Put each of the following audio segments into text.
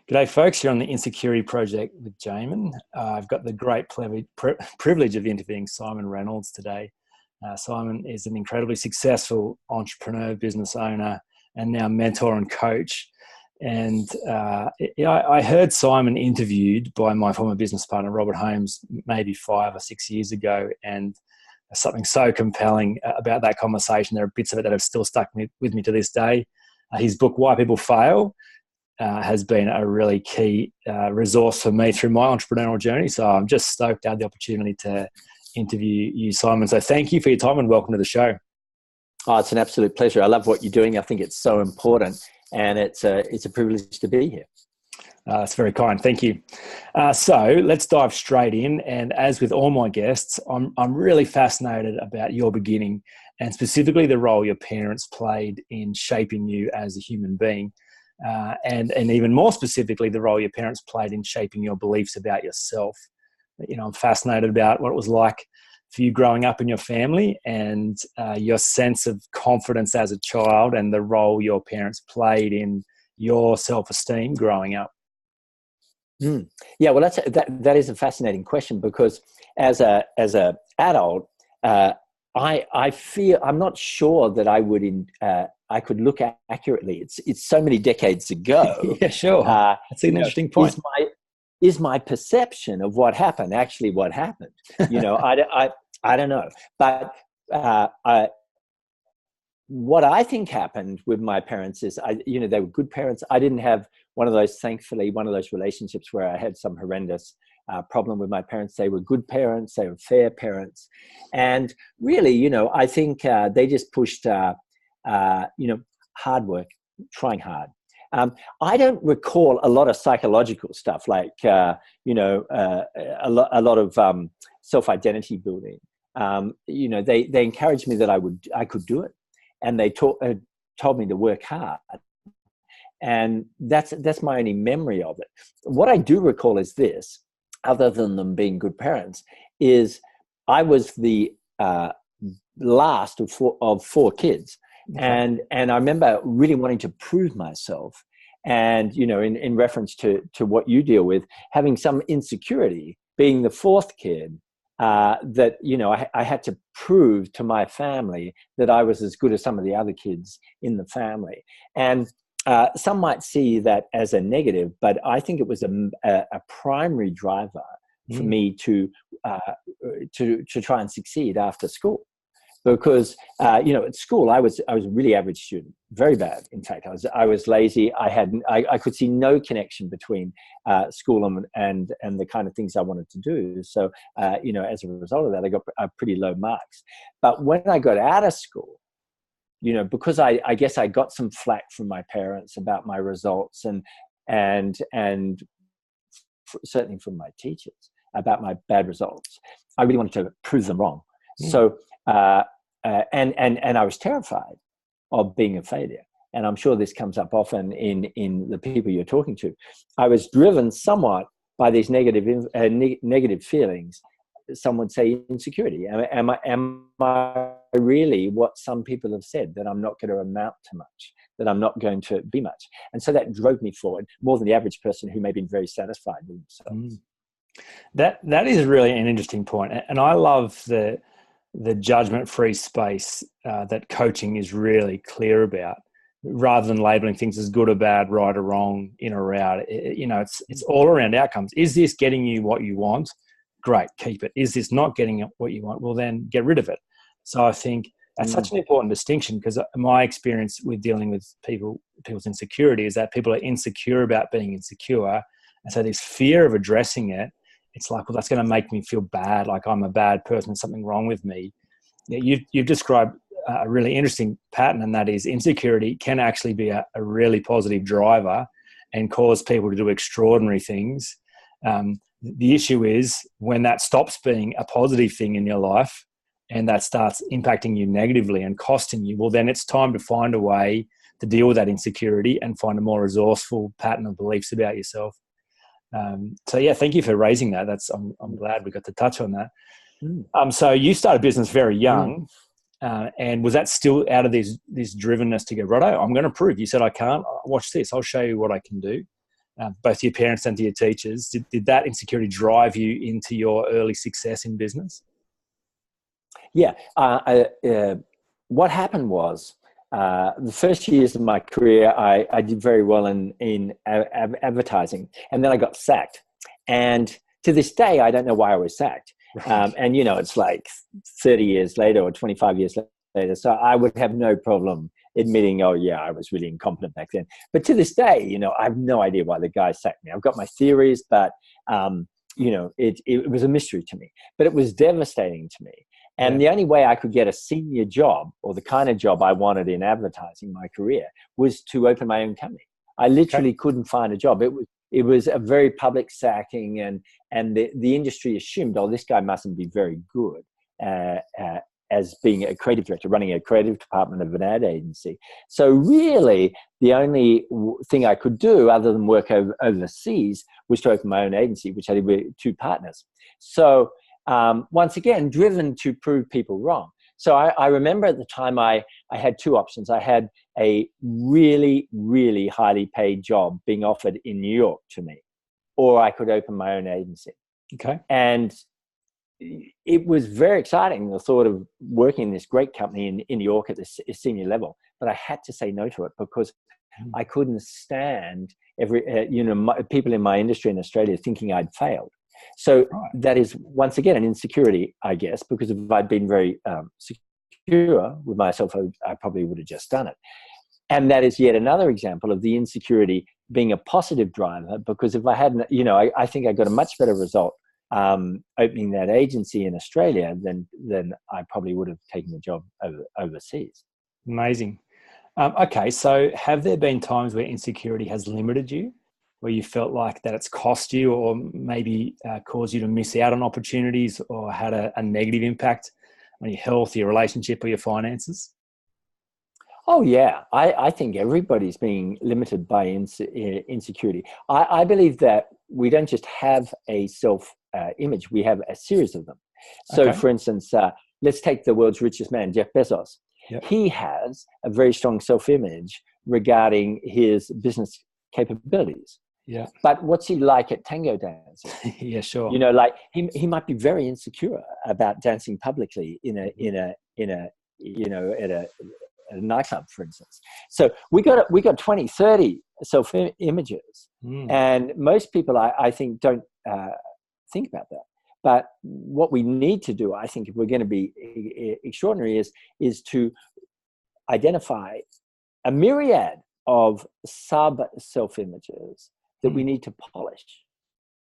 G'day, folks. You're on the Insecurity Project with Jamin. I've got the great privilege of interviewing Siimon Reynolds today. Siimon is an incredibly successful entrepreneur, business owner, and now mentor and coach. And I heard Siimon interviewed by my former business partner, Robert Holmes, maybe 5 or 6 years ago. And something so compelling about that conversation. There are bits of it that have still stuck with me to this day. His book, Why People Fail, has been a really key resource for me through my entrepreneurial journey. So I'm just stoked to have the opportunity to interview you, Siimon. So thank you for your time and welcome to the show. Oh, it's an absolute pleasure. I love what you're doing. I think it's so important, and it's a privilege to be here. That's very kind. Thank you. So let's dive straight in. And as with all my guests, I'm really fascinated about your beginning and specifically the role your parents played in shaping you as a human being. And even more specifically, the role your parents played in shaping your beliefs about yourself. You know, I'm fascinated about what it was like for you growing up in your family and your sense of confidence as a child and the role your parents played in your self-esteem growing up. Yeah, well, that is a fascinating question because as a adult, I feel I'm not sure that I could look accurately. It's so many decades ago. Yeah, sure. That's an interesting point. Is my perception of what happened actually what happened? You know, I don't know. But what I think happened with my parents is, they were good parents. I didn't have thankfully, one of those relationships where I had some horrendous problem with my parents. They were good parents. They were fair parents. And really, I think they just pushed, hard work, trying hard. I don't recall a lot of psychological stuff like, a lot of self-identity building. They encouraged me that I could do it. And they told me to work hard. And that's my only memory of it. What I do recall is this, other than them being good parents, is I was the last of four kids. Okay. And I remember really wanting to prove myself. And, in reference to what you deal with, having some insecurity, being the fourth kid, that, I had to prove to my family that I was as good as some of the other kids in the family. And some might see that as a negative, but I think it was a primary driver for me to try and succeed after school. Because at school I was a really average student, very bad. In fact, I was lazy. I could see no connection between school and the kind of things I wanted to do. So as a result of that, I got pretty low marks. But when I got out of school, because I guess I got some flack from my parents about my results and certainly from my teachers about my bad results, I really wanted to prove them wrong. So. And I was terrified of being a failure. And I'm sure this comes up often in the people you're talking to. I was driven somewhat by these negative feelings. Some would say insecurity. Am I really what some people have said, that I'm not going to amount to much, that I'm not going to be much? And so that drove me forward more than the average person who may have been very satisfied with themselves. That is really an interesting point. And I love the judgment-free space that coaching is really clear about, rather than labeling things as good or bad, right or wrong, in or out. It's all around outcomes. Is this getting you what you want? Great, keep it. Is this not getting what you want? Well, then get rid of it. So I think that's such an important distinction, because my experience with dealing with people's insecurity is that people are insecure about being insecure. And so this fear of addressing it, it's like, well, that's going to make me feel bad, like I'm a bad person, there's something wrong with me. You've described a really interesting pattern, and that is insecurity can actually be a really positive driver and cause people to do extraordinary things. The issue is when that stops being a positive thing in your life and that starts impacting you negatively and costing you, well, then it's time to find a way to deal with that insecurity and find a more resourceful pattern of beliefs about yourself. So yeah, thank you for raising that. I'm glad we got to touch on that. So you started business very young, and was that still out of this drivenness to go, righto, I'm going to prove? You said, I can't. Watch this. I'll show you what I can do. both to your parents and to your teachers. Did that insecurity drive you into your early success in business? Yeah. What happened was, the first years of my career, I did very well in advertising, and then I got sacked. And to this day, I don't know why I was sacked. Right. And, it's like 30 years later or 25 years later. So I would have no problem admitting, oh, yeah, I was really incompetent back then. But to this day, I have no idea why the guy sacked me. I've got my theories, but, it was a mystery to me. But it was devastating to me. And the only way I could get a senior job, or the kind of job I wanted in advertising my career, was to open my own company. I literally couldn't find a job. It was a very public sacking, and the industry assumed, oh, this guy mustn't be very good as being a creative director, running a creative department of an ad agency. So really, the only thing I could do other than work overseas was to open my own agency, which I did with 2 partners. So once again, driven to prove people wrong. So I remember at the time I had 2 options. I had a really, really highly paid job being offered in New York to me, or I could open my own agency. Okay. And it was very exciting, the thought of working in this great company in New York at the senior level. But I had to say no to it because I couldn't stand people in my industry in Australia thinking I'd failed. So that is, once again, an insecurity, I guess, because if I'd been very secure with myself, I probably would have just done it. And that is yet another example of the insecurity being a positive driver, because if I hadn't, I think I got a much better result opening that agency in Australia than I probably would have taken the job overseas. Amazing. Okay, so have there been times where insecurity has limited you, where you felt like that it's cost you, or maybe caused you to miss out on opportunities, or had a negative impact on your health, your relationship, or your finances? Oh, yeah. I think everybody's being limited by insecurity. I believe that we don't just have a self-image, we have a series of them. So, for instance, let's take the world's richest man, Jeff Bezos. Yep. He has a very strong self-image regarding his business capabilities. Yeah. But what's he like at tango dancing? Yeah, sure. Like he might be very insecure about dancing publicly at a nightclub, for instance. So we got 20, 30 self-images. And most people, I think, don't think about that. But what we need to do, I think, if we're going to be extraordinary, is to identify a myriad of sub-self-images that we need to polish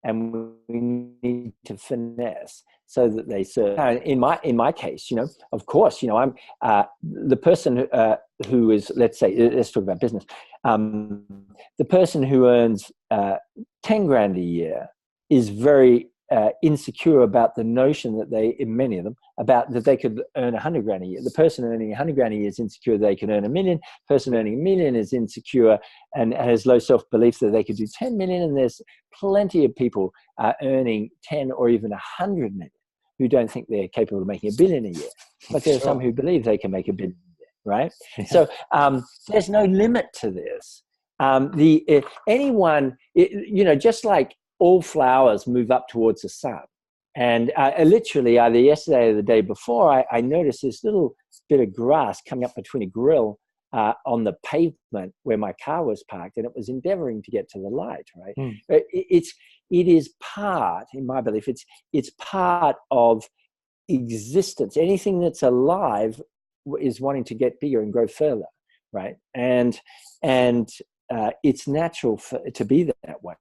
and we need to finesse so that they serve. In my case, of course, I'm the person who is, let's talk about business. The person who earns 10 grand a year is very insecure about the notion that many of them, about that they could earn 100 grand a year. The person earning 100 grand a year is insecure they can earn $1 million. The person earning $1 million is insecure and has low self-belief that they could do 10 million. And there's plenty of people earning 10 or even 100 million who don't think they're capable of making $1 billion a year. But there are some who believe they can make $1 billion a year, right? Yeah. So there's no limit to this. Just like all flowers move up towards the sun. And literally either yesterday or the day before, I noticed this little bit of grass coming up between a grill on the pavement where my car was parked, and it was endeavoring to get to the light, right? It is part, in my belief, it's part of existence. Anything that's alive is wanting to get bigger and grow further, right? And it's natural to be that way.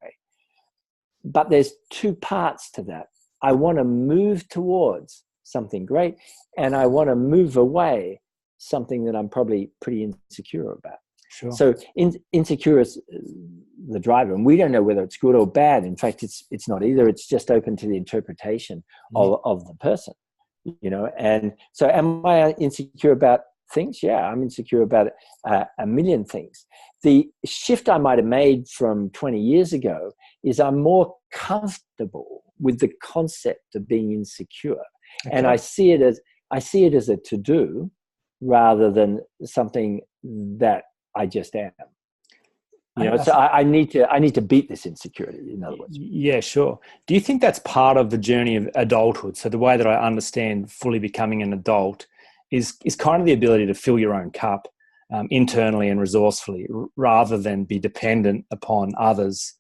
But there's 2 parts to that. I want to move towards something great, and I want to move away something that I'm probably pretty insecure about. Sure. So insecure is the driver, and we don't know whether it's good or bad. In fact, it's not either. It's just open to the interpretation of the person, And so, am I insecure about things? Yeah, I'm insecure about a million things. The shift I might have made from 20 years ago is I'm more comfortable with the concept of being insecure. Okay. And I see it as a to-do rather than something that I just am. So I need to beat this insecurity, in other words. Yeah, sure. Do you think that's part of the journey of adulthood? So the way that I understand fully becoming an adult is kind of the ability to fill your own cup internally and resourcefully, rather than be dependent upon others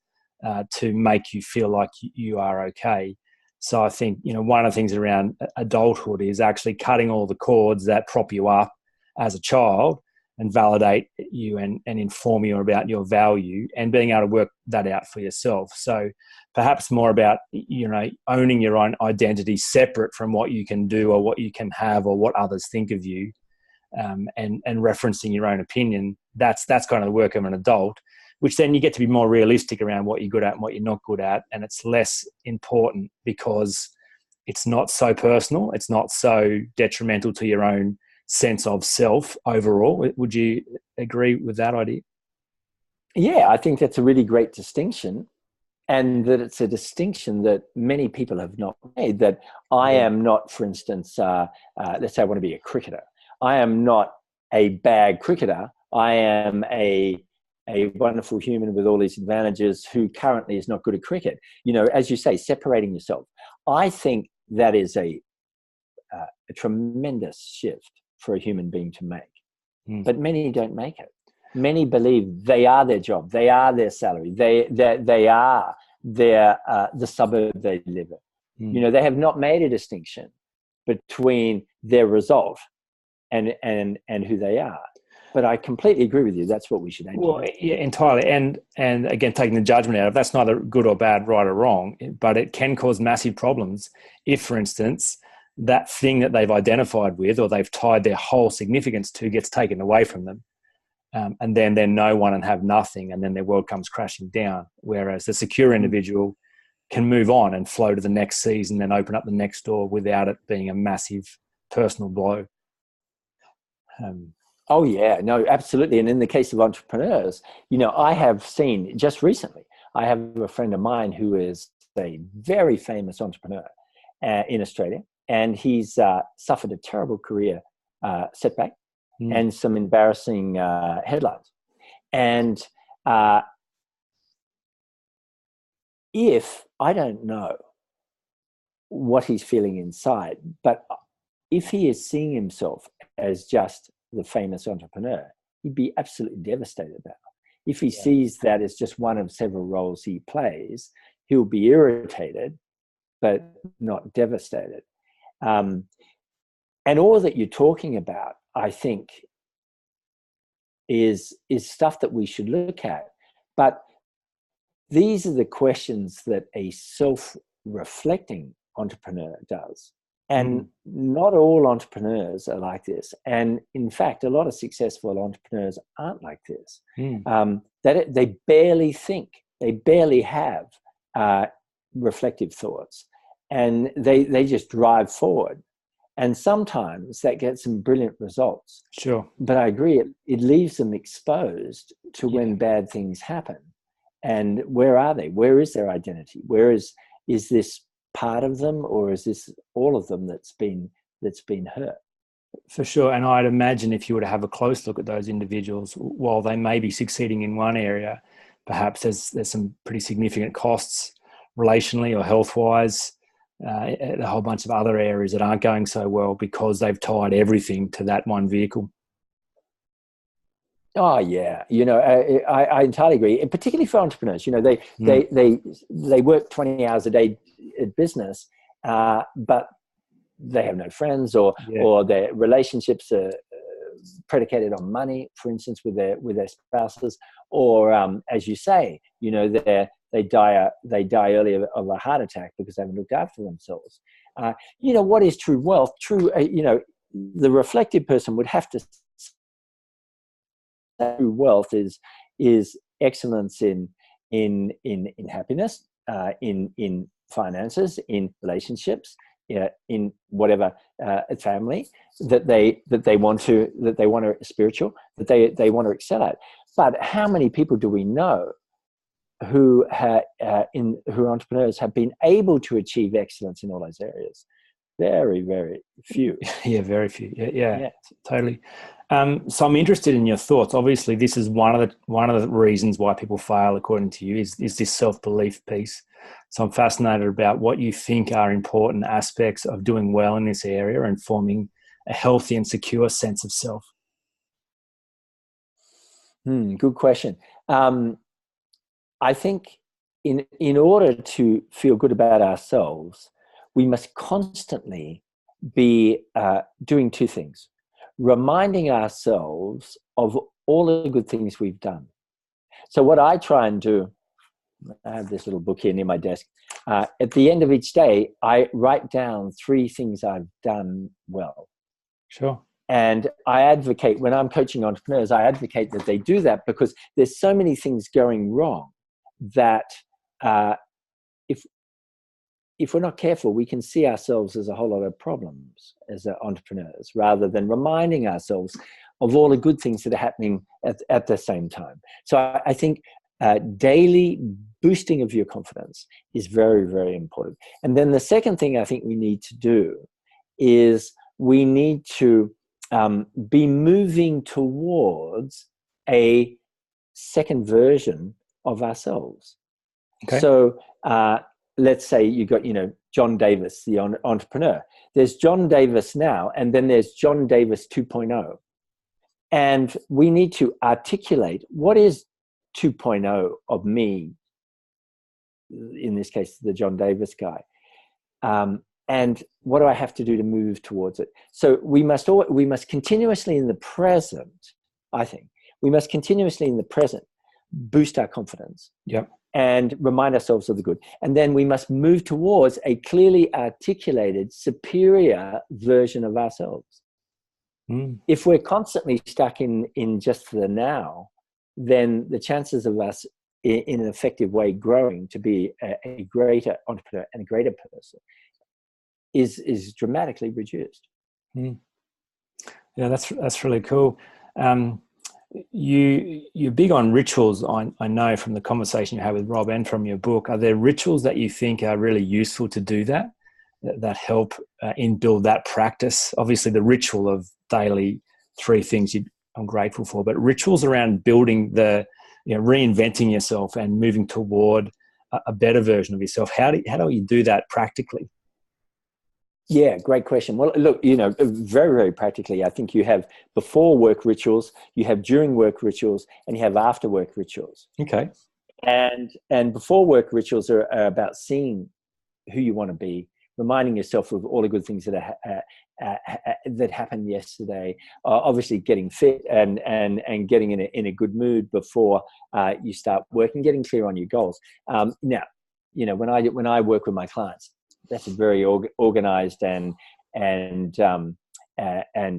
to make you feel like you are okay. So I think, one of the things around adulthood is actually cutting all the cords that prop you up as a child and validate you and inform you about your value, and being able to work that out for yourself. So perhaps more about, owning your own identity separate from what you can do or what you can have or what others think of you, and referencing your own opinion. That's kind of the work of an adult, which then you get to be more realistic around what you're good at and what you're not good at. And it's less important because it's not so personal. It's not so detrimental to your own sense of self overall. Would you agree with that idea? Yeah, I think that's a really great distinction, and that it's a distinction that many people have not made. That I am not, for instance, let's say I want to be a cricketer. I am not a bad cricketer. I am a wonderful human with all these advantages who currently is not good at cricket. As you say, separating yourself. I think that is a tremendous shift for a human being to make. But many don't make it. Many believe they are their job, they are their salary, they are the suburb they live in. They have not made a distinction between their result and who they are. But I completely agree with you. That's what we should aim to do. Yeah, entirely. And again, taking the judgment out of that's neither good or bad, right or wrong, but it can cause massive problems if, for instance, that thing that they've identified with or they've tied their whole significance to gets taken away from them. And then they're no one and have nothing, and then their world comes crashing down. Whereas the secure individual can move on and flow to the next season and open up the next door without it being a massive personal blow. Oh, yeah, no, absolutely. And in the case of entrepreneurs, I have seen just recently, I have a friend of mine who is a very famous entrepreneur in Australia, and he's suffered a terrible career setback and some embarrassing headlines. And if I don't know what he's feeling inside, but if he is seeing himself as just the famous entrepreneur, he'd be absolutely devastated about it. If he sees that as just one of several roles he plays, he'll be irritated, but not devastated. And all that you're talking about, I think, is stuff that we should look at. But these are the questions that a self-reflecting entrepreneur does. And not all entrepreneurs are like this. And in fact, a lot of successful entrepreneurs aren't like this. They barely think, they barely have reflective thoughts, and they just drive forward. And sometimes that gets some brilliant results. Sure. But I agree, it leaves them exposed to when bad things happen. And where are they? Where is their identity? Where is this part of them, or is this all of them that's been hurt? For sure. And I'd imagine if you were to have a close look at those individuals, while they may be succeeding in one area, perhaps there's some pretty significant costs relationally or health-wise, a whole bunch of other areas that aren't going so well because they've tied everything to that one vehicle. Oh yeah, I entirely agree. And particularly for entrepreneurs, they work 20 hours a day at business, but they have no friends, or their relationships are predicated on money, for instance, with their spouses, or as you say, they die early of a heart attack because they haven't looked after themselves. What is true wealth? The reflective person would have to say true wealth is excellence in happiness, in finances, in relationships, in whatever family that they want to spiritual, that they want to excel at. But how many people do we know who entrepreneurs have been able to achieve excellence in all those areas? very, very few. Yeah, very few. Yeah, Yeah. totally. So I'm interested in your thoughts. Obviously, this is one of the reasons why people fail, according to you, is this self-belief piece. So I'm fascinated about what you think are important aspects of doing well in this area and forming a healthy and secure sense of self. Good question. I think in order to feel good about ourselves, we must constantly be doing two things: reminding ourselves of all the good things we've done. So what I try and do, I have this little book here near my desk. At the end of each day, I write down 3 things I've done well. Sure. And I advocate, when I'm coaching entrepreneurs, I advocate that they do that, because there's so many things going wrong that if we're not careful, we can see ourselves as a whole lot of problems as entrepreneurs, rather than reminding ourselves of all the good things that are happening at the same time. So I think daily boosting of your confidence is very, very important. And then the second thing I think we need to do is we need to be moving towards a second version of ourselves. Okay. So let's say you got, John Davis, the entrepreneur. There's John Davis now, and then there's John Davis 2.0. And we need to articulate what is 2.0 of me, in this case, the John Davis guy. And what do I have to do to move towards it? So we must continuously in the present, I think, we must continuously in the present boost our confidence. Yep. And remind ourselves of the good. And then we must move towards a clearly articulated, superior version of ourselves. If we're constantly stuck in just the now, then the chances of us in an effective way growing to be a greater entrepreneur and a greater person is dramatically reduced. Yeah, that's really cool. You're big on rituals. I know from the conversation you had with Rob and from your book. Are there rituals that you think are really useful to do that help in build that practice? Obviously, the ritual of daily 3 things I'm grateful for, but rituals around building reinventing yourself and moving toward a better version of yourself. How do you do that practically? Yeah, great question. Well, look, very, very practically, I think you have before work rituals, you have during work rituals, and you have after work rituals. Okay. And before work rituals are about seeing who you want to be, reminding yourself of all the good things that happened yesterday. Obviously, getting fit and getting in a good mood before you start working, getting clear on your goals. Now, when I work with my clients, that's a very organized and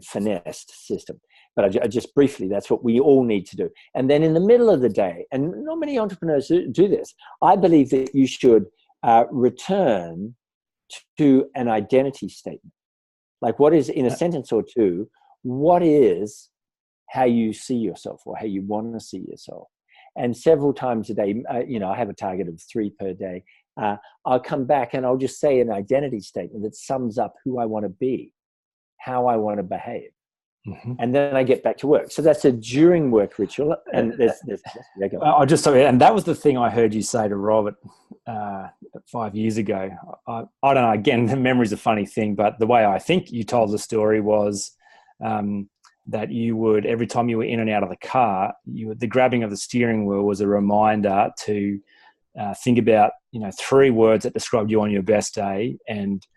finessed system. But I just briefly, that's what we all need to do. And then in the middle of the day, and not many entrepreneurs do this, I believe that you should return to an identity statement. Like, what is, in a sentence or two, what is how you see yourself or how you want to see yourself? And several times a day, I have a target of 3 per day. I'll come back and I'll just say an identity statement that sums up who I want to be, how I want to behave. And then I get back to work. So that's a during work ritual. And there's I'll just say, and that was the thing I heard you say to Robert 5 years ago. I don't know, again, the memory's a funny thing, but the way I think you told the story was that you would, every time you were in and out of the car, the grabbing of the steering wheel was a reminder to think about 3 words that described you on your best day, and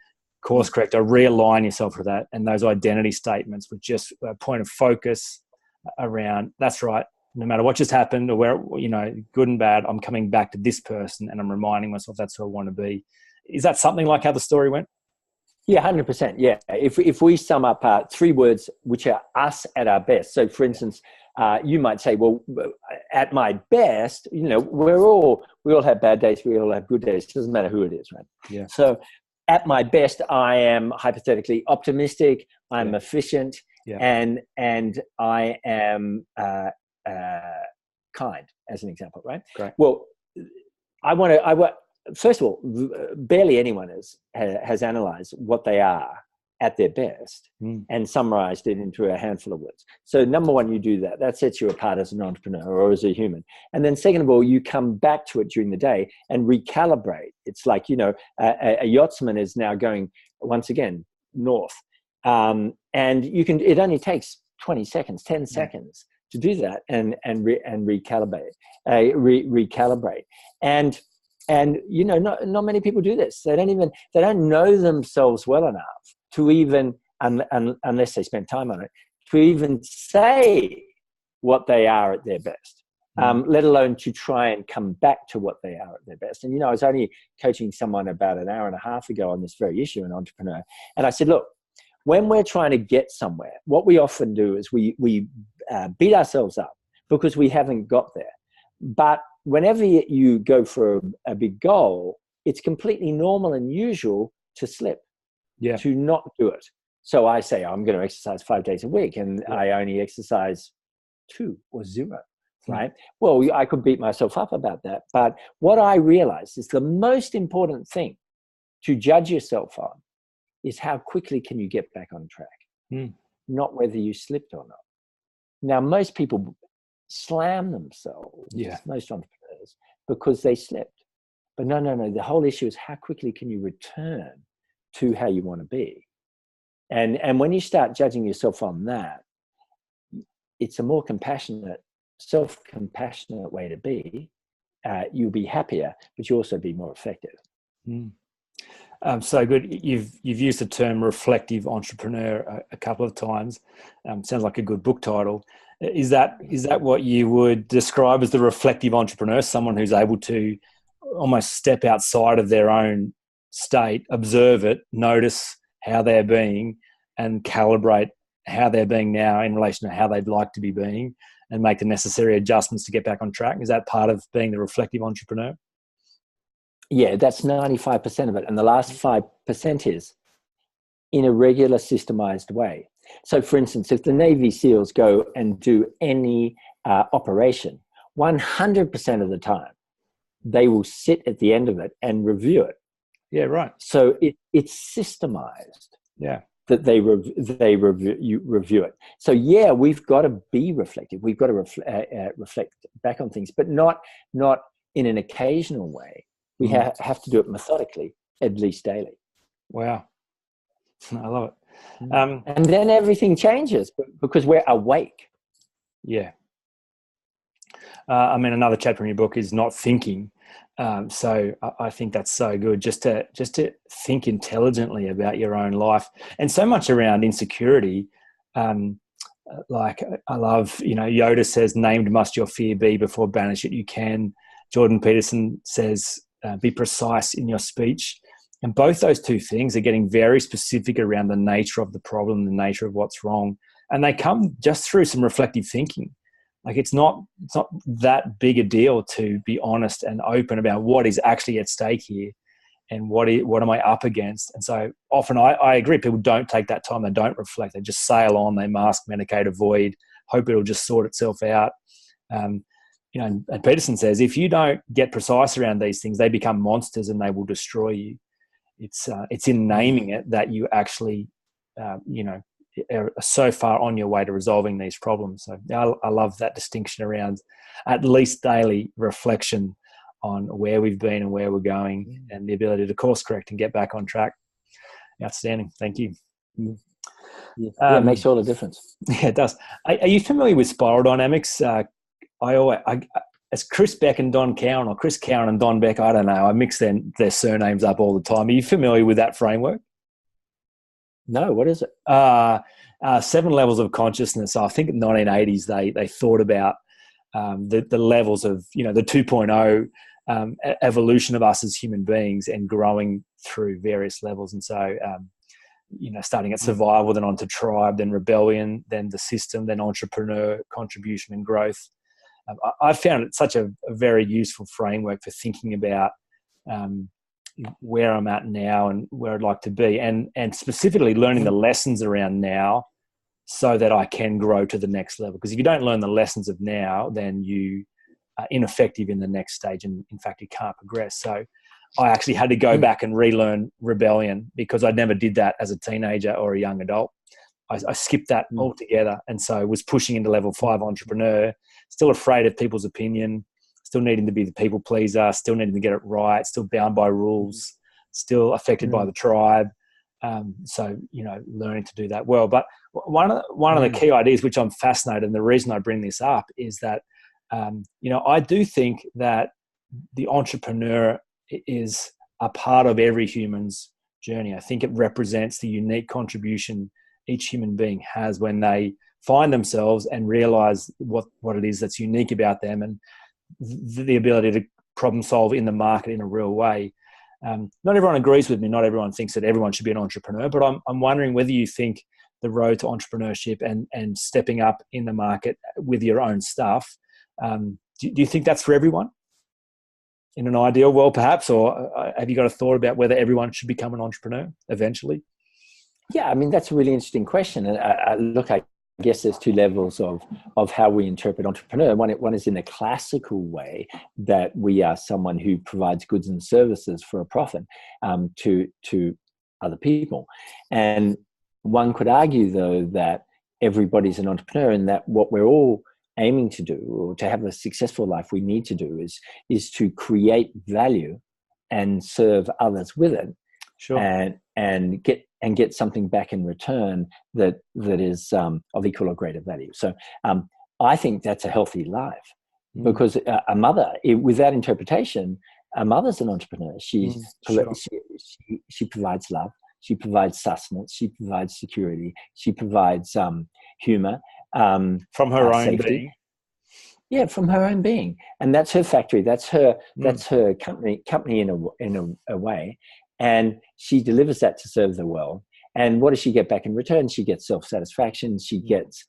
course correct, or realign yourself with that. And those identity statements were just a point of focus around, that's right, no matter what just happened or where, good and bad, I'm coming back to this person and I'm reminding myself that's who I want to be. Is that something like how the story went? Yeah, 100%. Yeah. If we sum up 3 words which are us at our best. So for instance, you might say, well, at my best, we all have bad days. We all have good days. It doesn't matter who it is, right? Yeah. So at my best, I am hypothetically optimistic. I'm efficient, and I am kind, as an example, right? Great. Well, first of all, barely anyone has analyzed what they are at their best and summarized it into a handful of words. So number one, you do that. That sets you apart as an entrepreneur or as a human. And then second of all, you come back to it during the day and recalibrate. It's like, you know, a yachtsman is now going once again north. And you can, it only takes 20 seconds, 10 seconds to do that and recalibrate. And you know, not many people do this. They don't know themselves well enough to even, unless they spend time on it, to even say what they are at their best, let alone to try and come back to what they are at their best. And, you know, I was only coaching someone about an hour and a half ago on this very issue, an entrepreneur. And I said, look, when we're trying to get somewhere, what we often do is we beat ourselves up because we haven't got there. But whenever you go for a big goal, it's completely normal and usual to slip, to not do it. So I say, I'm going to exercise 5 days a week, and I only exercise 2 or 0, right? Well, I could beat myself up about that. But what I realized is the most important thing to judge yourself on is how quickly can you get back on track, not whether you slipped or not. Now, most people slam themselves, most entrepreneurs, because they slipped. But no. The whole issue is how quickly can you return to how you want to be. And when you start judging yourself on that, it's a more compassionate, self-compassionate way to be. You'll be happier, but you'll also be more effective. So good. You've used the term reflective entrepreneur a couple of times. Sounds like a good book title. Is that what you would describe as the reflective entrepreneur? Someone who's able to almost step outside of their own state, observe it, notice how they're being, and calibrate how they're being now in relation to how they'd like to be being, and make the necessary adjustments to get back on track. Is that part of being the reflective entrepreneur? Yeah, that's 95% of it. And the last 5% is in a regular, systemized way. So, for instance, if the Navy SEALs go and do any operation, 100% of the time, they will sit at the end of it and review it. Yeah, right. So it's systemized. Yeah. That they review it. So yeah, we've got to be reflective. We've got to reflect back on things, but not in an occasional way. We have to do it methodically, at least daily. Wow, I love it. And then everything changes because we're awake. Yeah. I mean, another chapter in your book is not thinking. So I think that's so good, just to think intelligently about your own life, and so much around insecurity. Like I love, you know, Yoda says, "Named must your fear be, before banish it you can." Jordan Peterson says, "Be precise in your speech." And both those two things are getting very specific around the nature of the problem, the nature of what's wrong, and they come just through some reflective thinking. Like it's not that big a deal to be honest and open about what is actually at stake here, and what am I up against. And so often I agree, people don't take that time, they don't reflect, they just sail on, they mask, medicate, avoid, hope it'll just sort itself out. You know, and Peterson says, if you don't get precise around these things, they become monsters and they will destroy you. It's in naming it that you actually, you know, are so far on your way to resolving these problems. So I love that distinction around at least daily reflection on where we've been and where we're going, and the ability to course correct and get back on track. Outstanding. Thank you. Yeah, it makes all the difference. Yeah, it does. Are you familiar with spiral dynamics? It's Chris Beck and Don Cowan, or Chris Cowan and Don Beck. I don't know. I mix their surnames up all the time. Are you familiar with that framework? No, what is it? 7 levels of consciousness. I think in the 1980s they thought about the levels of, you know, the 2.0 evolution of us as human beings, and growing through various levels. And so, you know, starting at survival, then on to tribe, then rebellion, then the system, then entrepreneur, contribution and growth. I found it such a very useful framework for thinking about where I'm at now and where I'd like to be, and specifically learning the lessons around now so that I can grow to the next level. Because if you don't learn the lessons of now, then you are ineffective in the next stage, and in fact you can't progress. So I actually had to go back and relearn rebellion because I never did that as a teenager or a young adult. I skipped that altogether. And so was pushing into level 5 entrepreneur, still afraid of people's opinion, still needing to be the people pleaser, still needing to get it right, still bound by rules, still affected by the tribe. So, learning to do that well. But one of the key ideas, which I'm fascinated, and the reason I bring this up is that, I do think that the entrepreneur is a part of every human's journey. I think it represents the unique contribution each human being has when they find themselves and realize what it is that's unique about them, and the ability to problem solve in the market in a real way. Not everyone agrees with me. Not everyone thinks that everyone should be an entrepreneur, but I'm wondering whether you think the road to entrepreneurship and stepping up in the market with your own stuff, do you think that's for everyone in an ideal world perhaps, or have you got a thought about whether everyone should become an entrepreneur eventually? Yeah, I mean, that's a really interesting question. And I guess there's two levels of how we interpret entrepreneur. One is in a classical way, that we are someone who provides goods and services for a profit to other people. And one could argue, though, that everybody's an entrepreneur, and that what we're all aiming to do, or to have a successful life, we need to do is to create value and serve others with it. Sure. And get something back in return that is of equal or greater value. So I think that's a healthy life, because a mother, with that interpretation, a mother's an entrepreneur. She provides love, she provides sustenance, she provides security, she provides humor, from her own safety. being. Yeah, from her own being, and that's her factory. That's her company in a way. And she delivers that to serve the world. And what does she get back in return? She gets self-satisfaction. She gets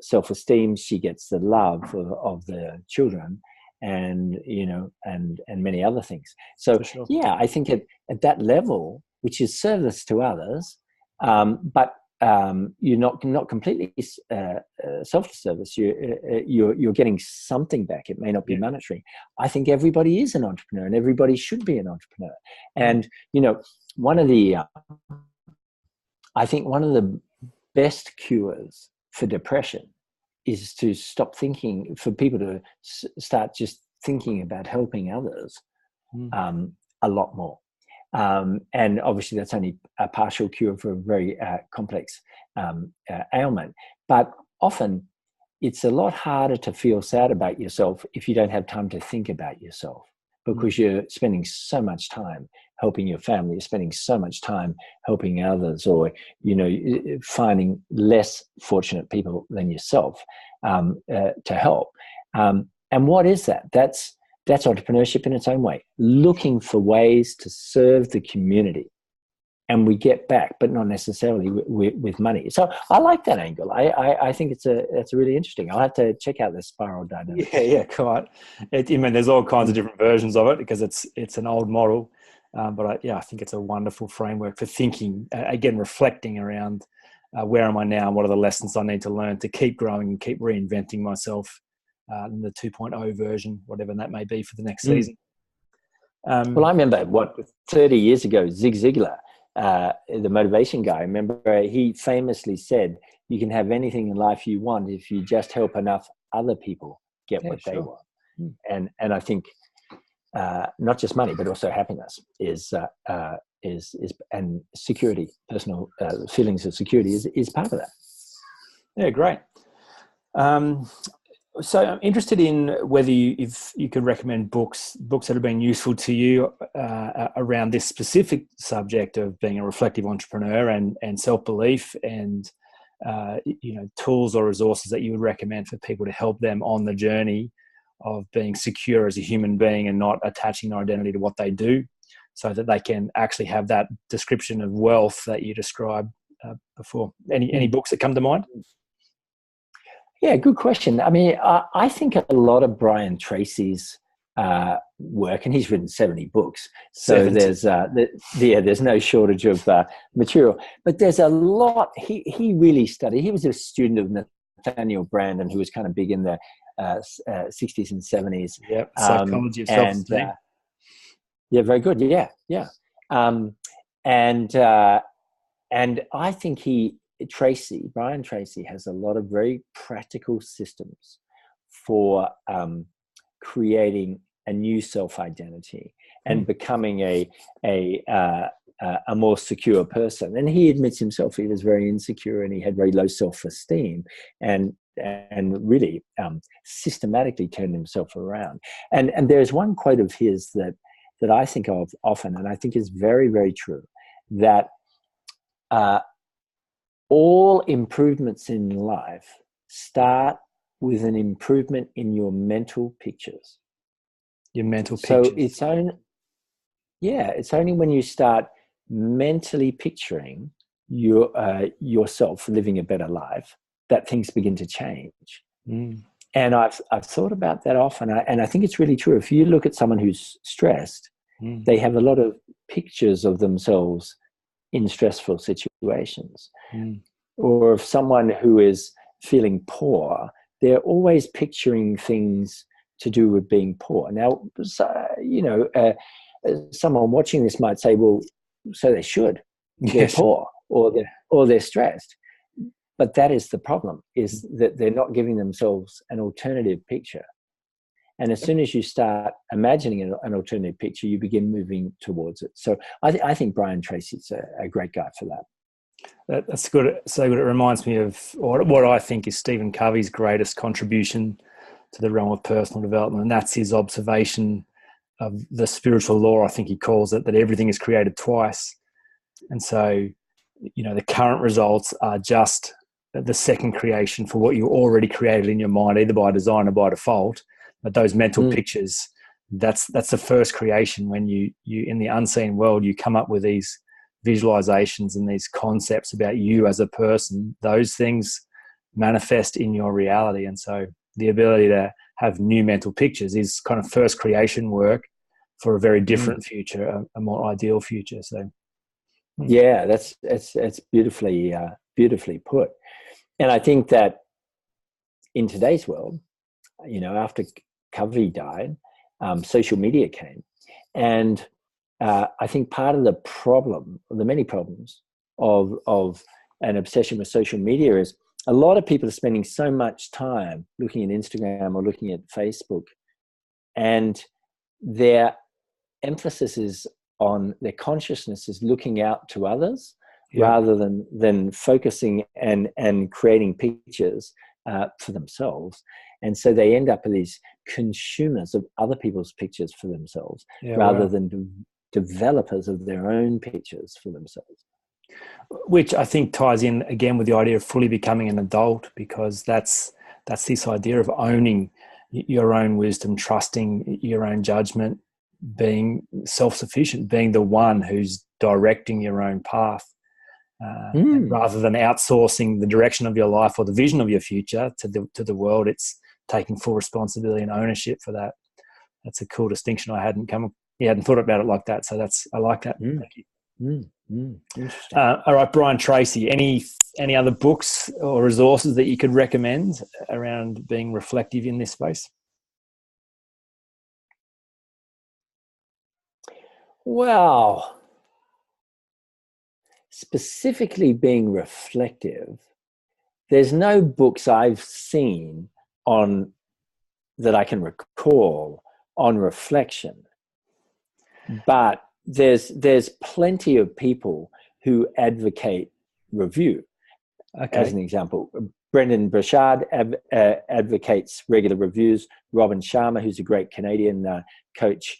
self-esteem. She gets the love of the children, and many other things. So Sure. yeah, I think at that level, which is service to others, but you're not completely self-service. You're getting something back. It may not be monetary. I think everybody is an entrepreneur, and everybody should be an entrepreneur. And I think one of the best cures for depression is to stop thinking, for people to start just thinking about helping others a lot more. And obviously that's only a partial cure for a very complex ailment. But often it's a lot harder to feel sad about yourself if you don't have time to think about yourself, because you're spending so much time helping your family, you're spending so much time helping others, or, finding less fortunate people than yourself to help. And what is that? That's entrepreneurship in its own way, looking for ways to serve the community, and we get back, but not necessarily with money. So I like that angle. I think it's really interesting. I'll have to check out the spiral dynamic. Yeah, quite. There's all kinds of different versions of it, because it's an old model, but I think it's a wonderful framework for thinking. Again, reflecting around where am I now, and what are the lessons I need to learn to keep growing and keep reinventing myself. In the 2.0 version, whatever that may be, for the next season. Well, I remember 30 years ago, Zig Ziglar, the motivation guy, I remember he famously said, you can have anything in life you want if you just help enough other people get what they want. And I think not just money, but also happiness is and security, personal feelings of security is part of that. Yeah, great. So I'm interested in whether if you could recommend books that have been useful to you around this specific subject of being a reflective entrepreneur and self-belief, and tools or resources that you would recommend for people to help them on the journey of being secure as a human being and not attaching their identity to what they do, so that they can actually have that description of wealth that you described before. Any books that come to mind? Yeah, good question. I mean, I think a lot of Brian Tracy's work, and he's written 70 books, so 70. there's no shortage of material. But there's a lot. He really studied. He was a student of Nathaniel Branden, who was kind of big in the 60s and 70s. Yep, psychology of self-esteem. Yeah, very good. Yeah, yeah. Um, and uh, and I think Brian Tracy has a lot of very practical systems for creating a new self-identity and becoming a more secure person. And he admits himself he was very insecure and he had very low self-esteem, and really systematically turned himself around. And there's one quote of his that I think of often, and I think is very, very true, that all improvements in life start with an improvement in your mental pictures. Your mental So pictures. it's only when you start mentally picturing yourself living a better life that things begin to change. And I've thought about that often, and I think it's really true. If you look at someone who's stressed, they have a lot of pictures of themselves in stressful situations. Or if someone who is feeling poor, they're always picturing things to do with being poor. Now, someone watching this might say, well, so they should. They're Yes. poor or they're stressed. But that is the problem, is that they're not giving themselves an alternative picture. And as soon as you start imagining an alternative picture, you begin moving towards it. So I think Brian Tracy's a great guy for that. That's good. So good. It reminds me of what I think is Stephen Covey's greatest contribution to the realm of personal development, and that's his observation of the spiritual law, I think he calls it, that everything is created twice. And so, the current results are just the second creation for what you already created in your mind, either by design or by default. But those mental pictures, that's the first creation. When you in the unseen world, you come up with these visualizations and these concepts about you as a person. Those things manifest in your reality. And so the ability to have new mental pictures is kind of first creation work for a very different future, a more ideal future. So yeah, that's beautifully put. And I think that in today's world, after Covey died, social media came. And I think part of the problem, the many problems of an obsession with social media, is a lot of people are spending so much time looking at Instagram or looking at Facebook, and their emphasis is on their consciousness is looking out to others rather than focusing and creating pictures for themselves. And so they end up with these consumers of other people's pictures for themselves rather than developers of their own pictures for themselves. Which I think ties in again with the idea of fully becoming an adult, because that's this idea of owning your own wisdom, trusting your own judgment, being self-sufficient, being the one who's directing your own path. And rather than outsourcing the direction of your life or the vision of your future to the world, it's taking full responsibility and ownership for that. That's a cool distinction. I hadn't thought about it like that. So I like that. Thank you. Interesting. All right, Brian Tracy, any other books or resources that you could recommend around being reflective in this space? Well, specifically being reflective, there's no books I've seen that I can recall on reflection, but there's plenty of people who advocate review. Okay. As an example, Brendan Burchard advocates regular reviews. Robin Sharma, who's a great Canadian coach,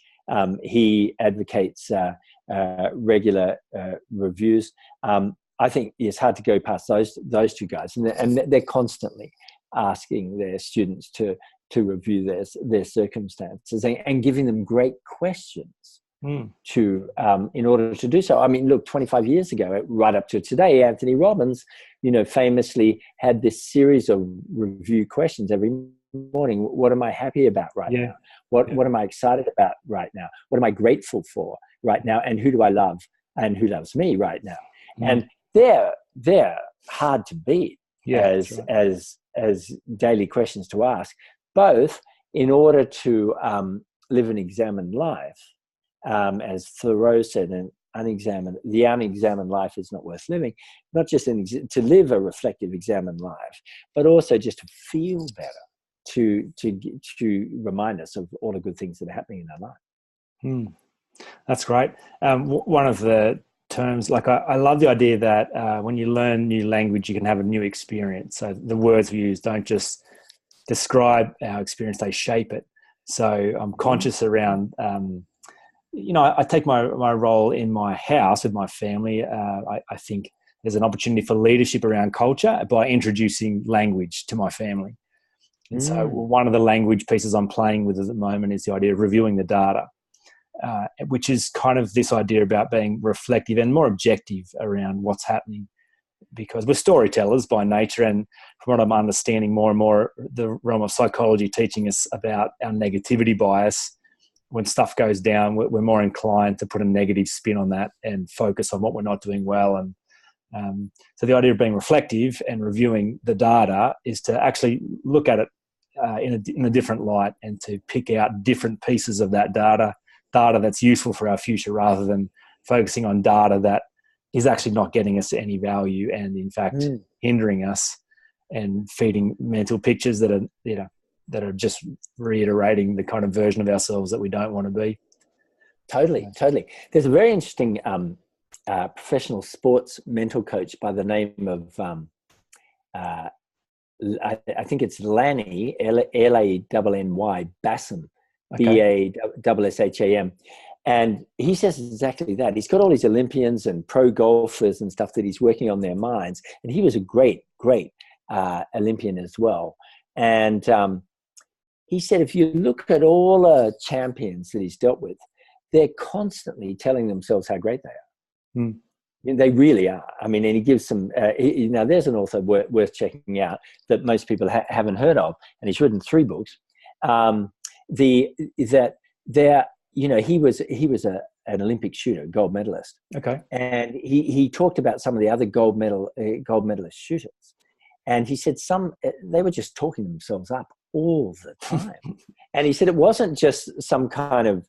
he advocates regular reviews. I think it's hard to go past those two guys, and they're constantly asking their students to review their circumstances and giving them great questions in order to do so. I mean, look, 25 years ago, right up to today, Anthony Robbins, famously had this series of review questions every morning. What am I happy about right now? What am I excited about right now? What am I grateful for right now? And who do I love? And who loves me right now? And they're hard to beat as daily questions to ask, both in order to live an examined life, as Thoreau said, the unexamined life is not worth living. Not just to live a reflective, examined life, but also just to feel better, to remind us of all the good things that are happening in our life. That's great. One of the terms, like I love the idea that when you learn new language, you can have a new experience. So the words we use don't just describe our experience, they shape it. So I'm conscious around, I take my role in my house with my family. I think there's an opportunity for leadership around culture by introducing language to my family. And so one of the language pieces I'm playing with at the moment is the idea of reviewing the data, which is kind of this idea about being reflective and more objective around what's happening, because we're storytellers by nature. And from what I'm understanding more and more, the realm of psychology teaching us about our negativity bias. When stuff goes down, we're more inclined to put a negative spin on that and focus on what we're not doing well. And so the idea of being reflective and reviewing the data is to actually look at it in a different light, and to pick out different pieces of that data that's useful for our future, rather than focusing on data that is actually not getting us any value and in fact hindering us, and feeding mental pictures that are just reiterating the kind of version of ourselves that we don't want to be. Totally. There's a very interesting professional sports mental coach by the name of I think it's Lanny, Lanny, Bassam, Bassham. And he says exactly that. He's got all these Olympians and pro golfers and stuff that he's working on their minds. And he was a great Olympian as well. And he said, if you look at all the champions that he's dealt with, they're constantly telling themselves how great they are. They really are. I mean, and he gives some, now there's an author worth checking out that most people haven't heard of, and he's written 3 books. He was an Olympic shooter, gold medalist. Okay. And he talked about some of the other gold medalist shooters. And he said they were just talking themselves up all the time. And he said it wasn't just some kind of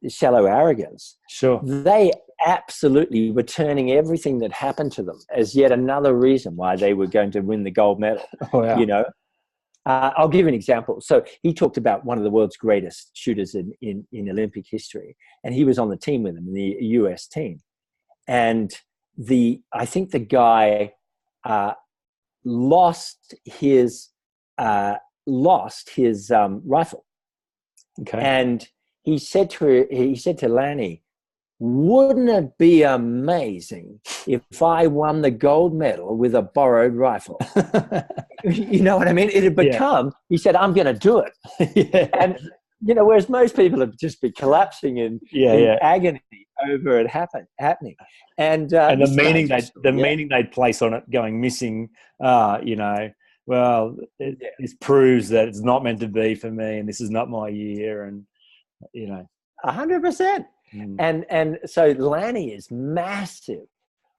shallow arrogance. Sure. They absolutely were turning everything that happened to them as yet another reason why they were going to win the gold medal. Oh, yeah. I'll give you an example. So he talked about one of the world's greatest shooters in Olympic history, and he was on the team with him, in the US team. And I think the guy lost his rifle. Okay. And he said to Lanny, wouldn't it be amazing if I won the gold medal with a borrowed rifle? You know what I mean? It had become, he said, I'm going to do it. Yeah. And, whereas most people have just been collapsing in agony over it happening. And the meaning they'd place on it going missing, this proves that it's not meant to be for me, and this is not my year. And, 100%. And so Lanny is massive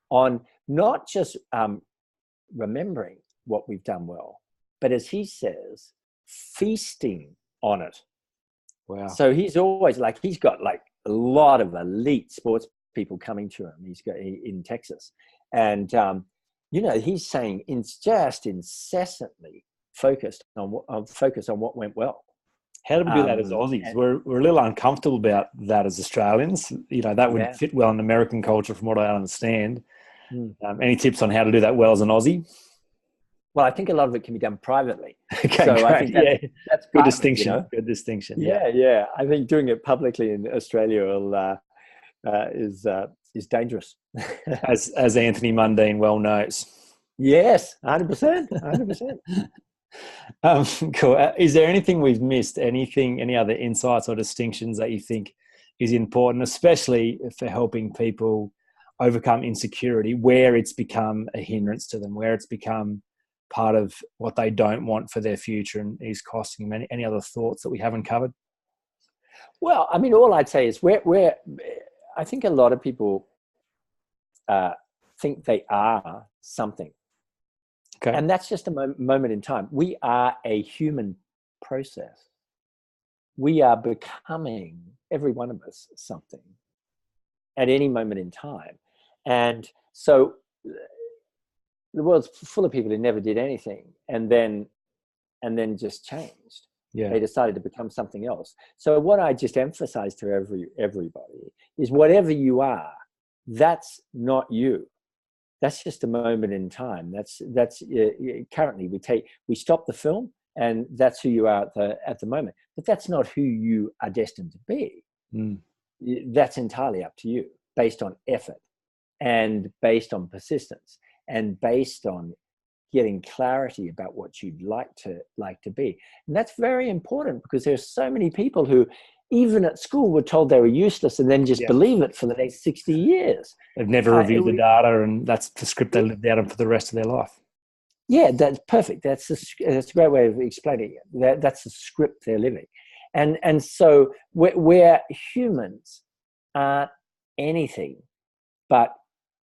on not just remembering what we've done well, but as he says, feasting on it. Wow. So he's always he's got a lot of elite sports people coming to him. He's got in Texas. And, he's saying just incessantly focused on what went well. How do we do that as Aussies? We're a little uncomfortable about that as Australians. That would fit well in American culture, from what I understand. Any tips on how to do that well as an Aussie? Well, I think a lot of it can be done privately. Okay, so great. I think that's good distinction. Good distinction. Yeah. I think doing it publicly in Australia is dangerous, as Anthony Mundine well knows. Yes, 100%. Cool. Is there anything we've missed? Any other insights or distinctions that you think is important, especially for helping people overcome insecurity, where it's become a hindrance to them, where it's become part of what they don't want for their future and is costing them? Any other thoughts that we haven't covered? Well, I mean, all I'd say is where I think a lot of people think they are something. Okay. And that's just a moment in time. We are a human process. We are becoming every one of us something at any moment in time. And so the world's full of people who never did anything and then just changed. Yeah. They decided to become something else. So what I just emphasize to everybody is whatever you are, that's not you. That's just a moment in time. That's currently we stop the film, and that's who you are at the moment. But that's not who you are destined to be. That's entirely up to you, based on effort, and based on persistence, and based on getting clarity about what you'd like to be. And that's very important, because there's so many people who, even at school, were told they were useless and then just believe it for the next 60 years. They've never reviewed the data, and that's the script they lived out for the rest of their life. Yeah, that's perfect. That's a great way of explaining it. That's the script they're living. And so we're humans aren't anything but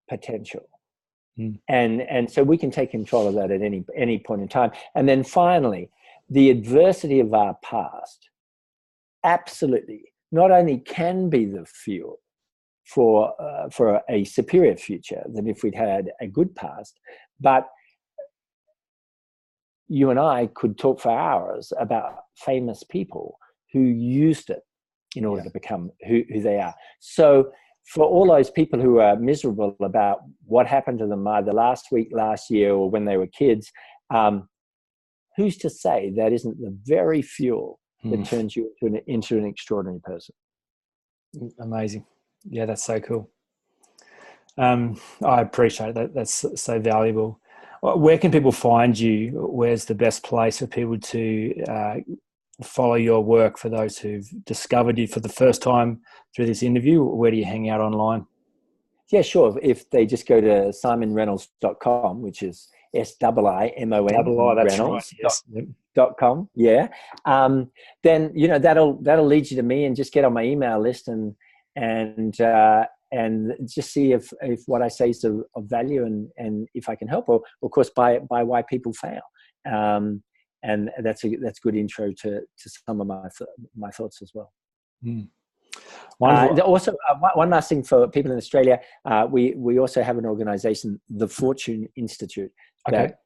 potential. And so we can take control of that at any point in time. And then finally, the adversity of our past absolutely not only can be the fuel for a superior future than if we'd had a good past, but you and I could talk for hours about famous people who used it in order to become who they are. So for all those people who are miserable about what happened to them either last week, last year, or when they were kids, who's to say that isn't the very fuel that turns you into an extraordinary person? Amazing. Yeah, that's so cool. I appreciate that. That's so valuable. Where can people find you? Where's the best place for people to follow your work, for those who've discovered you for the first time through this interview? Where do you hang out online? Yeah, sure. If they just go to SiimonReynolds.com, which is SIIMON Reynolds.com, yeah. Then that'll lead you to me, and just get on my email list and just see if what I say is of value, and if I can help, or of course by why people fail. And that's a good intro to some of my thoughts as well. Also, one last thing for people in Australia, we also have an organization, the Fortune Institute, that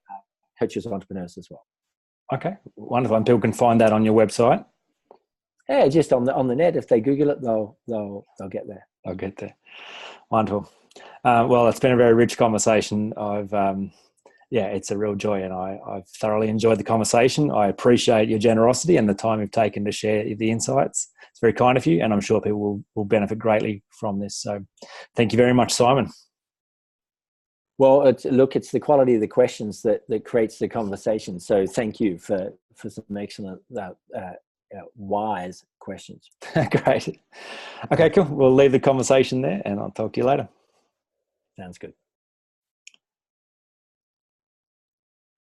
coaches entrepreneurs as well. Okay, wonderful. And people can find that on your website? Yeah, just on the net. If they Google it, they'll get there. I'll get there. Wonderful. Well, it's been a very rich conversation. It's a real joy, and I've thoroughly enjoyed the conversation. I appreciate your generosity and the time you've taken to share the insights. It's very kind of you, and I'm sure people will benefit greatly from this. So thank you very much, Siimon. Well, it's the quality of the questions that creates the conversation. So thank you for some excellent, wise questions. Great. Okay, cool. We'll leave the conversation there, and I'll talk to you later. Sounds good.